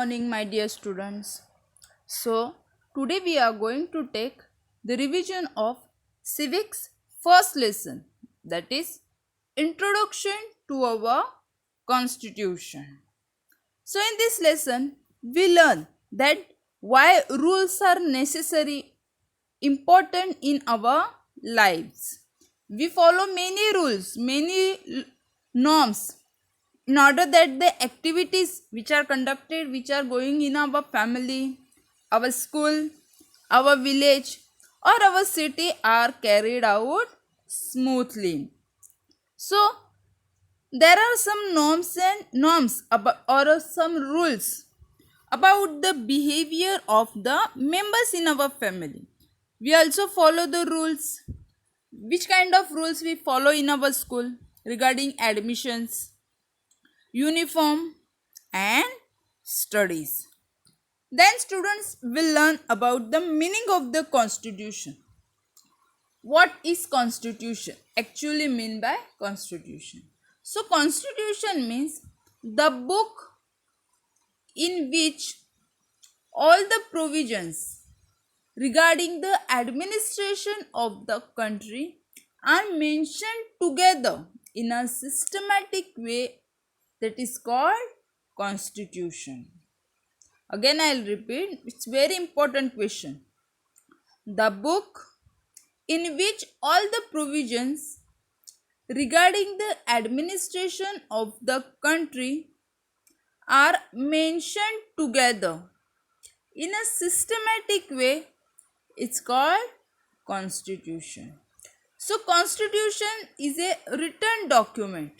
Morning, my dear students. So, today we are going to take the revision of civics first lesson, that is introduction to our constitution. So, in this lesson we learn that why rules are necessary, important in our lives. We follow many rules, many norms in order that the activities which are conducted, which are going in our family, our school, our village or our city are carried out smoothly. So there are some norms about, or some rules about the behavior of the members in our family. We also follow the rules. Which kind of rules we follow in our school regarding admissions, uniform and studies. Then students will learn about the meaning of the constitution. What is constitution actually mean by constitution? So constitution means the book in which all the provisions regarding the administration of the country are mentioned together in a systematic way, that is called constitution. Again I'll repeat, it's very important question. The book in which all the provisions regarding the administration of the country are mentioned together in a systematic way, it's called constitution. So constitution is a written document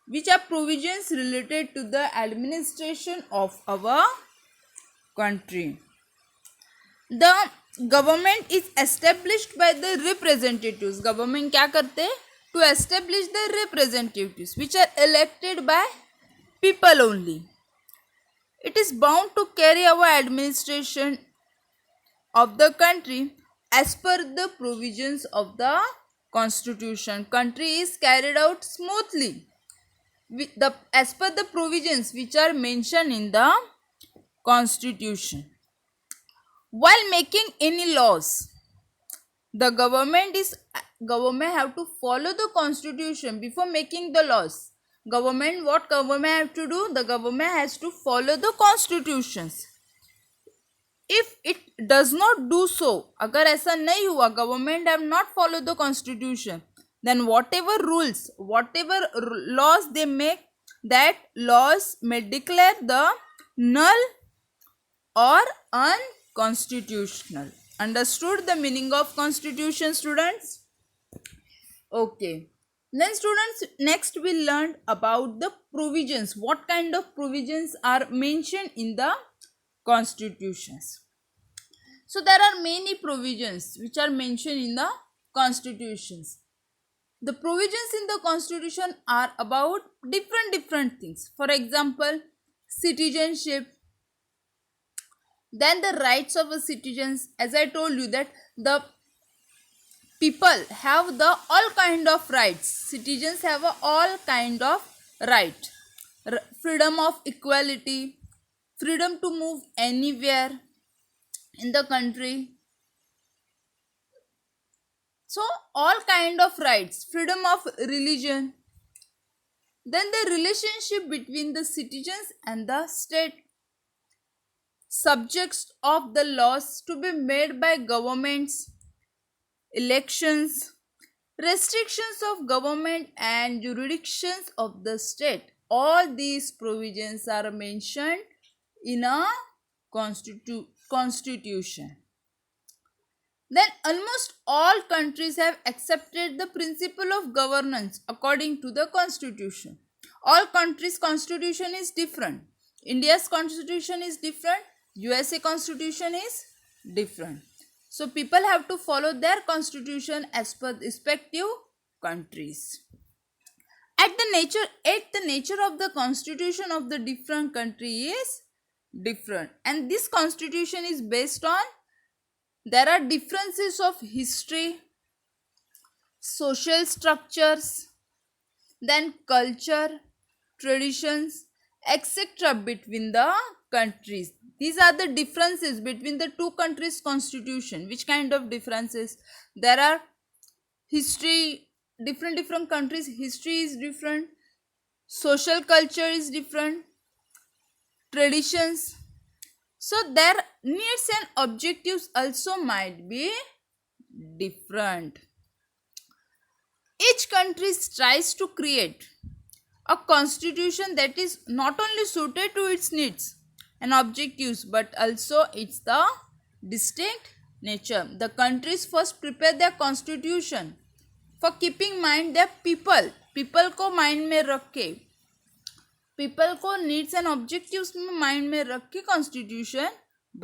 which are provisions related to the administration of our country. The government is established by the representatives. Government क्या करते हैं? To establish the representatives which are elected by people only. It is bound to carry our administration of the country as per the provisions of the constitution. Country is carried out smoothly as per the provisions which are mentioned in the constitution. While making any laws, the government have to follow the constitution before making the laws. What government have to do? The government has to follow the constitutions. If it does not do so, अगर ऐसा नहीं हुआ, government have not followed the constitution, then whatever rules, whatever laws they make, that laws may declare the null or unconstitutional. Understood the meaning of constitution, students? Okay. Then students, next we learned about the provisions. What kind of provisions are mentioned in the constitutions? So there are many provisions which are mentioned in the constitutions. The provisions in the constitution are about different things. For example, citizenship, then the rights of the citizens. As I told you that the people have the all kind of rights. Citizens have a all kind of right. Freedom of equality, freedom to move anywhere in the country. So all kind of rights, freedom of religion. Then the relationship between the citizens and the state, subjects of the laws to be made by governments, elections, restrictions of government and jurisdictions of the state. All these provisions are mentioned in a constitution. Then almost all countries have accepted the principle of governance according to the constitution. All countries' constitution is different. India's constitution is different. USA constitution is different. So people have to follow their constitution as per respective countries. At the nature of the constitution of the different country is different, and this constitution is based on, there are differences of history, social structures, then culture, traditions, etc. between the countries. These are the differences between the two countries' constitution. Which kind of differences? There are history, different countries' history is different, social culture is different, traditions. So their needs and objectives also might be different. Each country tries to create a constitution that is not only suited to its needs and objectives but also its the distinct nature. The countries first prepare their constitution for keeping mind their people को mind में रख के, people को needs and objectives में mind में रख के constitution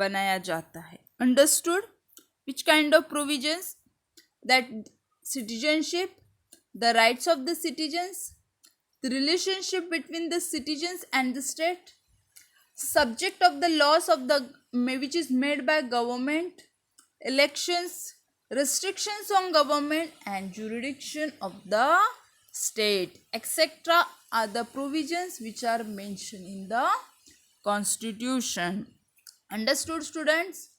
बनाया जाता है. Understood? Which kind of provisions? That citizenship, the rights of the citizens, the relationship between the citizens and the state, subject of the laws of the which is made by government, elections, restrictions on government and jurisdiction of the state, etc. are the provisions which are mentioned in the constitution. Understood, students?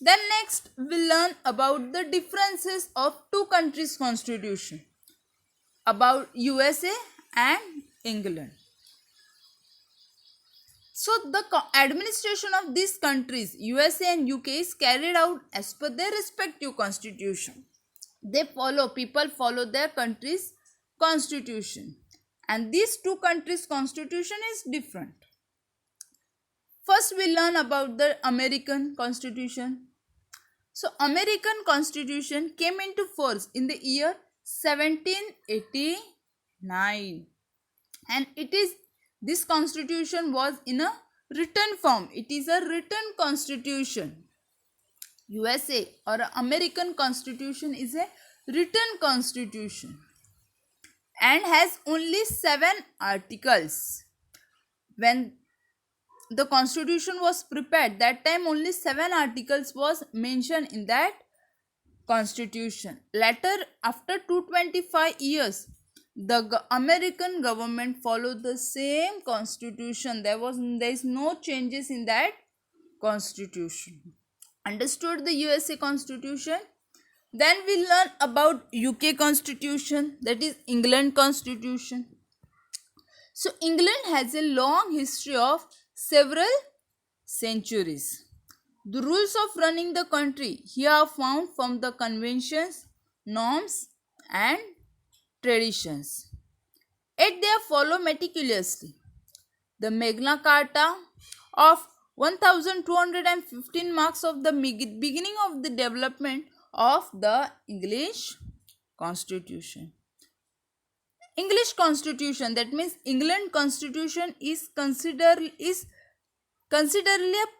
Then next we'll learn about the differences of two countries' constitution, about USA and England. So the administration of these countries, USA and UK, is carried out as per their respective constitution. People follow their country's constitution, and these two countries' constitution is different. First we learn about the American Constitution. So American Constitution came into force in the year 1789. And this constitution was in a written form. It is a written constitution. USA or American Constitution is a written constitution and has only 7 articles. When the constitution was prepared, that time only 7 articles was mentioned in that constitution. Later, after 225 years, the American government followed the same constitution. There is no changes in that constitution. Understood the USA Constitution? Then we learn about UK Constitution, that is England Constitution. So England has a long history of several centuries. The rules of running the country here are found from the conventions, norms and traditions. Yet they are followed meticulously. The Magna Carta of 1215 marks of the beginning of the development of the English Constitution. English Constitution, that means England Constitution, is considerably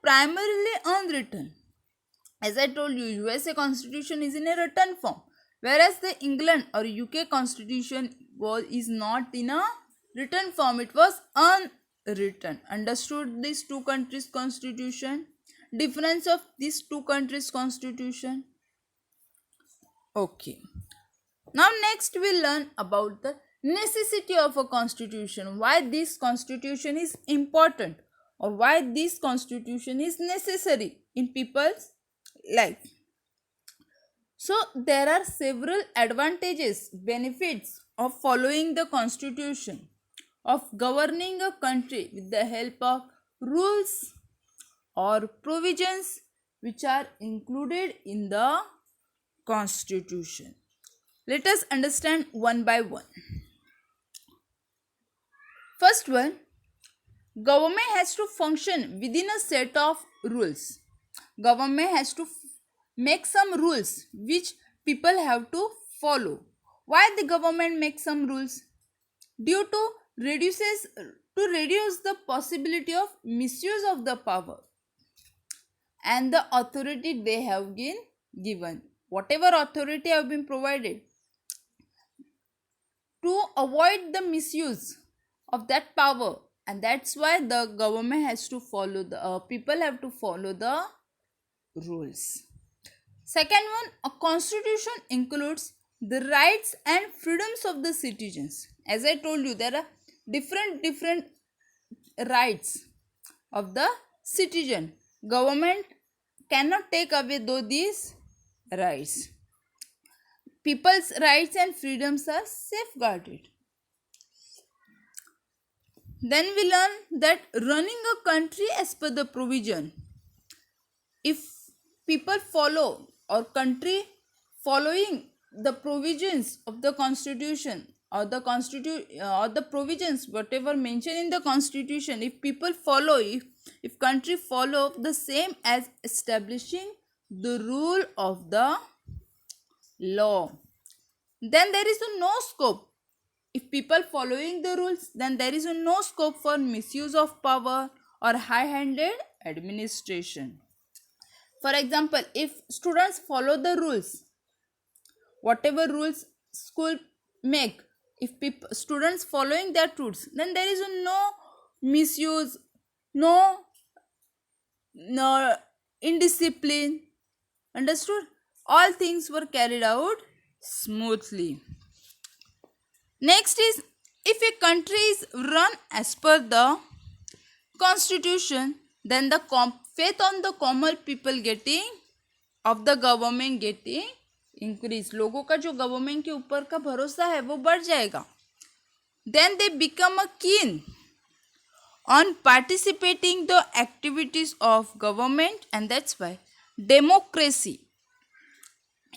primarily unwritten. As I told you, USA Constitution is in a written form, whereas the England or UK Constitution is not in a written form. It was unwritten. Understood these two countries' constitution? Difference of these two countries' constitution? Okay. Now next we learn about the necessity of a constitution. Why this constitution is important, or why this constitution is necessary in people's life. So there are several advantages, benefits of following the constitution, of governing a country with the help of rules or provisions which are included in the constitution. Let us understand one by one. First one, government has to function within a set of rules. Government has to make some rules which people have to follow. Why the government makes some rules? Due to reduce the possibility of misuse of the power and the authority they have been given. Whatever authority have been provided, to avoid the misuse of that power, and that's why the government has to follow the people have to follow the rules. Second one, a constitution includes the rights and freedoms of the citizens. As I told you, there are different rights of the citizen. Government cannot take away these rights. People's rights and freedoms are safeguarded. Then we learn that running a country as per the provision. If people follow or country following the provisions of the constitution or the provisions whatever mentioned in the constitution, if people follow, if country follow the same as establishing the rule of the law, then there is no scope. If people following the rules, then there is no scope for misuse of power or high-handed administration. For example, if students follow the rules, whatever rules school make, if students following that rules, then there is no misuse, no indiscipline. Understood? All things were carried out smoothly. Next is, if a country is run as per the constitution, then the faith on the common people of the government getting increase. लोगों का जो government के ऊपर का भरोसा है वो बढ़ जाएगा. Then they become a keen on participating the activities of government, and that's why democracy.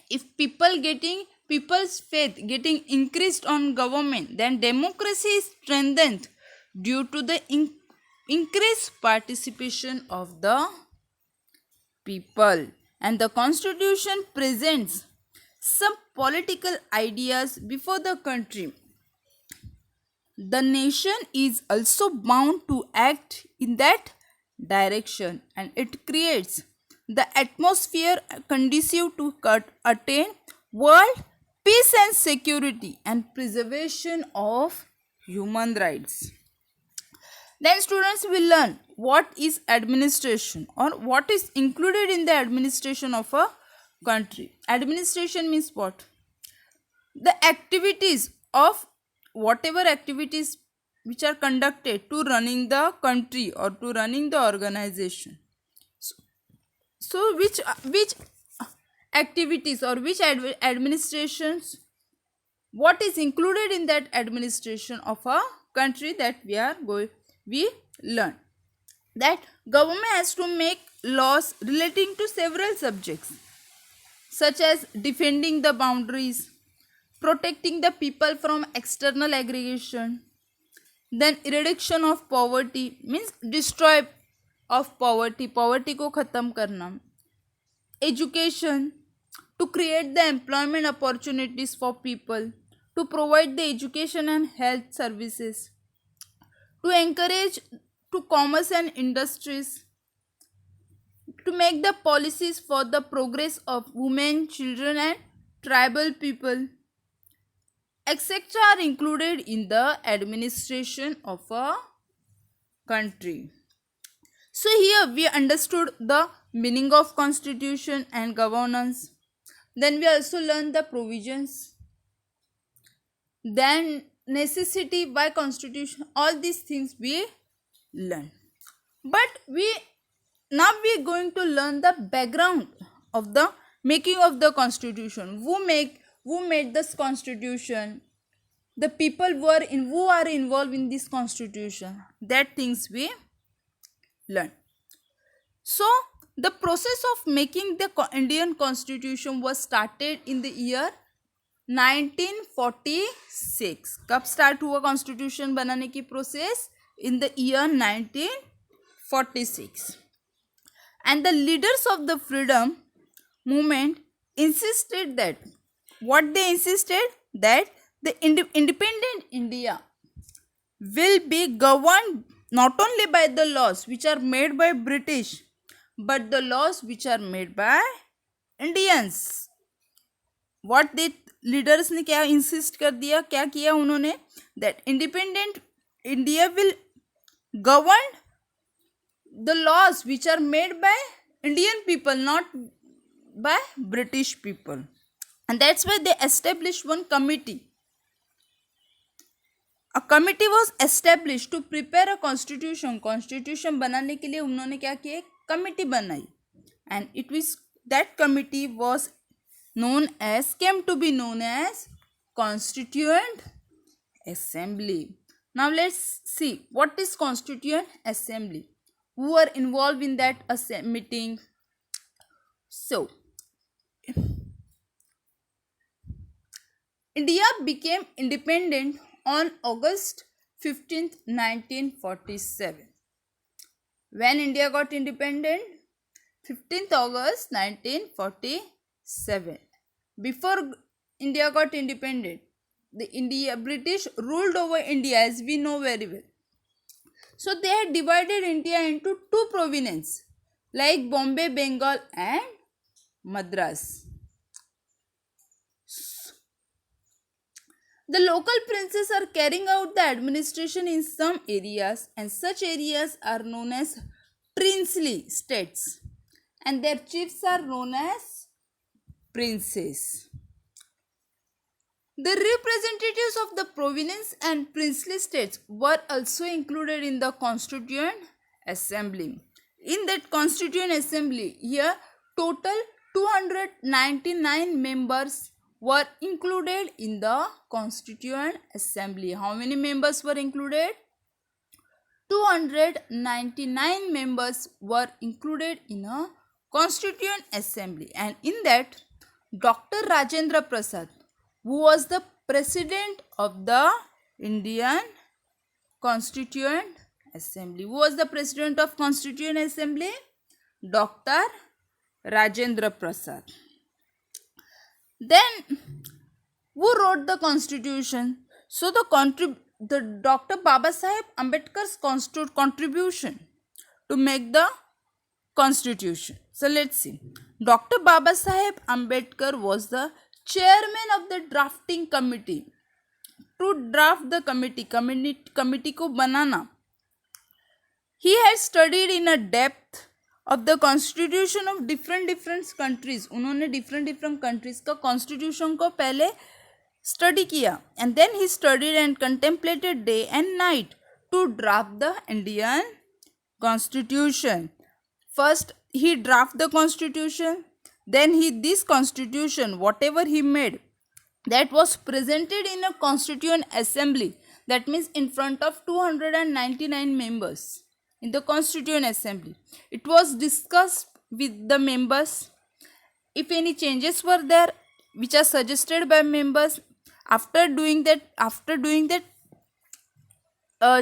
If people's faith getting increased on government, then democracy is strengthened due to the increased participation of the people. And the constitution presents some political ideas before the country. The nation is also bound to act in that direction, and it creates the atmosphere conducive to attain world peace and security and preservation of human rights. Then students will learn what is administration or what is included in the administration of a country. Administration means what? The activities of whatever activities which are conducted to running the country or to running the organization. So which activities or which administrations, what is included in that administration of a country, that we learn. That government has to make laws relating to several subjects, such as defending the boundaries, protecting the people from external aggregation, then reduction of poverty means destroy of poverty को ख़त्म करना, education to create the employment opportunities for people, to provide the education and health services, to encourage to commerce and industries, to make the policies for the progress of women, children and tribal people, etc. are included in the administration of a country. So here we understood the meaning of constitution and governance. Then we also learned the provisions. Then necessity by constitution. All these things we learn. But now we are going to learn the background of the making of the constitution. Who made this constitution? The people who are involved in this constitution. That things we learn. So the process of making the Indian constitution was started in the year 1946. कब start हुआ constitution बनाने की process? In the year 1946. And the leaders of the freedom movement insisted that, what they insisted? That the independent India will be governed not only by the laws which are made by British, but the laws which are made by Indians. What the leaders ने क्या insist कर दिया, क्या किया उन्होंने? That independent India will govern the laws which are made by Indian people, not by British people. And that's why they established one committee A committee was established to prepare a constitution. Constitution बनाने के लिए उन्होंने क्या किया, committee बनाई, and it was that committee was came to be known as Constituent Assembly. Now let's see what is Constituent Assembly. Who are involved in that meeting? So India became independent on August 15th, 1947. When India got independent? 15th August 1947. Before India got independent, the British ruled over India, as we know very well. So they had divided India into two provinces like Bombay, Bengal and Madras. The local princes are carrying out the administration in some areas, and such areas are known as princely states, and their chiefs are known as princes. The representatives of the province and princely states were also included in the Constituent Assembly. In that Constituent Assembly, here total 299 members were included in the Constituent Assembly. How many members were included? 299 members were included in a Constituent Assembly, and in that Dr. Rajendra Prasad, who was the president of the Indian Constituent Assembly. Who was the president of Constituent Assembly? Dr. Rajendra Prasad. Then, who wrote the constitution? So the Dr. Baba Saheb Ambedkar's contribution to make the constitution. So let's see. Dr. Baba Saheb Ambedkar was the chairman of the drafting committee. To draft the committee को बनाना. He had studied in a depth of the constitution of different countries. उन्होंने different countries का constitution को पहले study किया, and then he studied and contemplated day and night to draft the Indian Constitution. First he draft the constitution, then this constitution, whatever he made, that was presented in a Constituent Assembly. That means in front of 299 members in the Constituent Assembly. It was discussed with the members. If any changes were there which are suggested by members, after doing that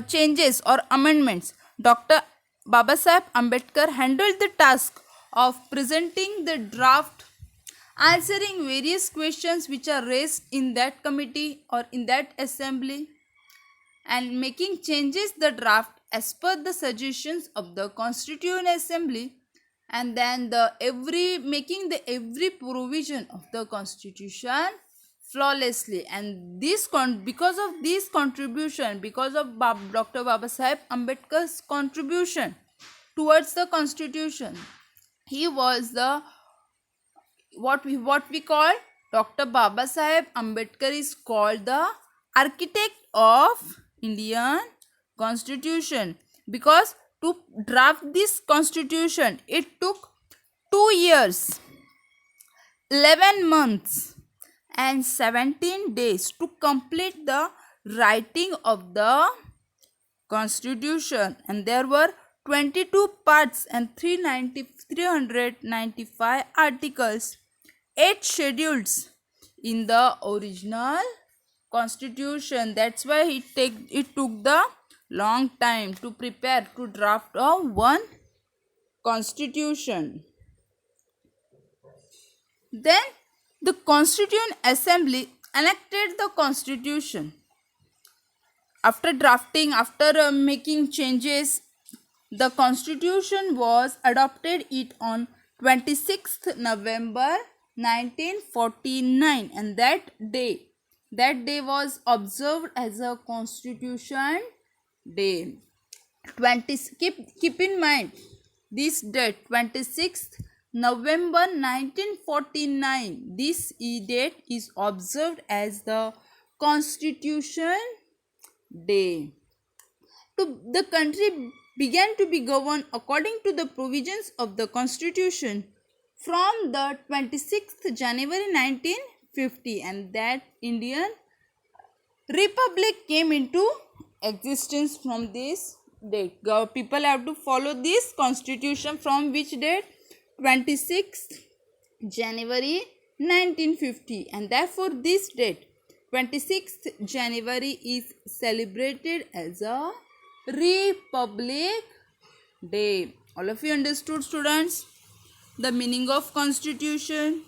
changes or amendments, Dr. Baba Saheb Ambedkar handled the task of presenting the draft, answering various questions which are raised in that committee or in that assembly, and making changes the draft as per the suggestions of the Constituent Assembly, and then making every provision of the constitution flawlessly. And because of this contribution, because of Dr. Baba Saheb Ambedkar's contribution towards the constitution, he was the what we call Dr. Baba Saheb Ambedkar is called the architect of Indian Constitution, because to draft this constitution it took 2 years, 11 months and 17 days to complete the writing of the constitution, and there were 22 parts and 395 articles, 8 schedules in the original constitution. That's why it took the long time to prepare, to draft one constitution. Then the Constituent Assembly enacted the constitution. After drafting, after making changes, the constitution was adopted on 26th November 1949, and that day was observed as a Constitution Day. Keep in mind this date, 26th November 1949. This date is observed as the Constitution Day. The country began to be governed according to the provisions of the Constitution from the 26th January 1950, and that Indian Republic came into existence from this date. People have to follow this constitution from which date? 26th January 1950, and therefore this date 26th January is celebrated as a Republic Day. All of you understood, students, the meaning of constitution?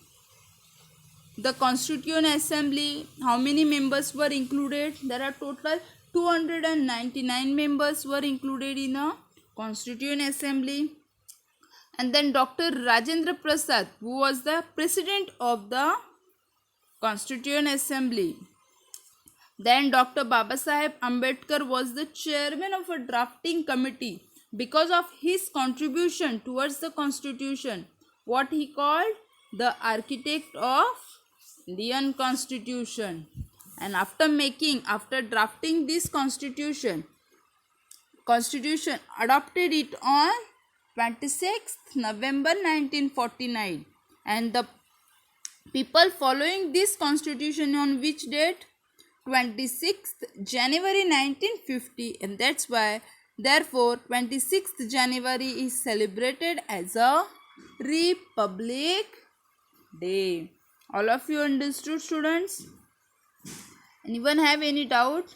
The Constituent Assembly, how many members were included? There are total 299 members were included in a Constituent Assembly. And then Dr. Rajendra Prasad, who was the president of the Constituent Assembly. Then Dr. Babasaheb Ambedkar was the chairman of a drafting committee because of his contribution towards the Constitution. What he called? The architect of Indian Constitution. And after drafting this Constitution adopted it on 26th November 1949, and the people following this Constitution on which date? 26th January 1950, and that's why therefore 26th January is celebrated as a Republic Day. All of you understood, students? Anyone have any doubt?